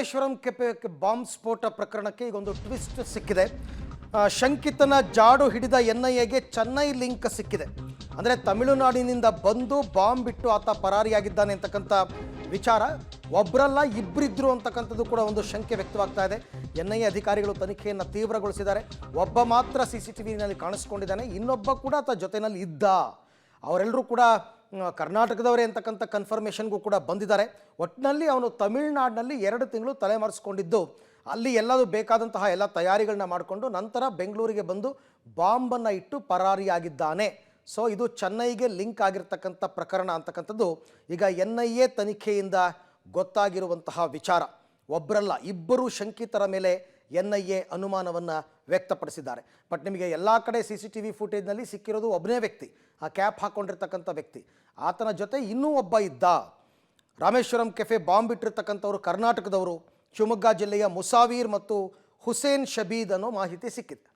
Rameswaram cafe bomb ಸ್ಫೋಟ ಪ್ರಕರಣಕ್ಕೆ ಈಗ ಒಂದು ಟ್ವಿಸ್ಟ್ ಸಿಕ್ಕಿದೆ. ಶಂಕಿತನ ಜಾಡು ಹಿಡಿದ ಎನ್ಐಎಗೆ ಚೆನ್ನೈ ಲಿಂಕ್ ಸಿಕ್ಕಿದೆ. ಅಂದರೆ ತಮಿಳುನಾಡಿನಿಂದ ಬಂದು ಬಾಂಬ್ ಬಿಟ್ಟು ಆತ ಪರಾರಿಯಾಗಿದ್ದಾನೆ ಅಂತಕ್ಕಂಥ ವಿಚಾರ. ಒಬ್ಬರಲ್ಲ ಇಬ್ಬರಿದ್ರು ಅಂತಕ್ಕಂಥದ್ದು ಕೂಡ ಒಂದು ಶಂಕೆ ವ್ಯಕ್ತವಾಗ್ತಾ ಇದೆ. ಎನ್ಐಎ ಅಧಿಕಾರಿಗಳು ತನಿಖೆಯನ್ನು ತೀವ್ರಗೊಳಿಸಿದ್ದಾರೆ. ಒಬ್ಬ ಮಾತ್ರ CCTVನಲ್ಲಿ ಕಾಣಿಸ್ಕೊಂಡಿದ್ದಾನೆ, ಇನ್ನೊಬ್ಬ ಕೂಡ ಆತ ಜೊತೆಯಲ್ಲಿ ಇದ್ದ. ಅವರೆಲ್ಲರೂ ಕೂಡ ಕರ್ನಾಟಕದವರೇ ಅಂತಕ್ಕಂಥ ಕನ್ಫರ್ಮೇಷನ್ಗೂ ಕೂಡ ಬಂದಿದ್ದಾರೆ. ಒಟ್ಟಿನಲ್ಲಿ ಅವನು ತಮಿಳುನಾಡಿನಲ್ಲಿ 2 ತಿಂಗಳು ತಲೆಮರೆಸ್ಕೊಂಡಿದ್ದು, ಅಲ್ಲಿ ಎಲ್ಲದೂ ಬೇಕಾದಂತಹ ಎಲ್ಲ ತಯಾರಿಗಳನ್ನ ಮಾಡಿಕೊಂಡು ನಂತರ ಬೆಂಗಳೂರಿಗೆ ಬಂದು ಬಾಂಬನ್ನು ಇಟ್ಟು ಪರಾರಿಯಾಗಿದ್ದಾನೆ. ಸೊ ಇದು ಚೆನ್ನೈಗೆ ಲಿಂಕ್ ಆಗಿರ್ತಕ್ಕಂಥ ಪ್ರಕರಣ ಅಂತಕ್ಕಂಥದ್ದು ಈಗ NIA ತನಿಖೆಯಿಂದ ಗೊತ್ತಾಗಿರುವಂತಹ ವಿಚಾರ. ಒಬ್ಬರಲ್ಲ ಇಬ್ಬರು ಶಂಕಿತರ ಮೇಲೆ NIA ಅನುಮಾನವನ್ನು ವ್ಯಕ್ತಪಡಿಸಿದ್ದಾರೆ. ಬಟ್ ನಿಮಗೆ ಎಲ್ಲ ಕಡೆ CCTV ಫುಟೇಜ್ನಲ್ಲಿ ಸಿಕ್ಕಿರೋದು ಒಬ್ಬನೇ ವ್ಯಕ್ತಿ, ಆ ಕ್ಯಾಪ್ ಹಾಕ್ಕೊಂಡಿರ್ತಕ್ಕಂಥ ವ್ಯಕ್ತಿ. ಆತನ ಜೊತೆ ಇನ್ನೂ ಒಬ್ಬ ಇದ್ದ. ರಾಮೇಶ್ವರಂ ಕೆಫೆ ಬಾಂಬ್ ಇಟ್ಟಿರ್ತಕ್ಕಂಥವ್ರು ಕರ್ನಾಟಕದವರು, ಶಿವಮೊಗ್ಗ ಜಿಲ್ಲೆಯ ಮುಸಾವೀರ್ ಮತ್ತು ಹುಸೇನ್ ಶಬೀದ್ ಅನ್ನೋ ಮಾಹಿತಿ ಸಿಕ್ಕಿದೆ.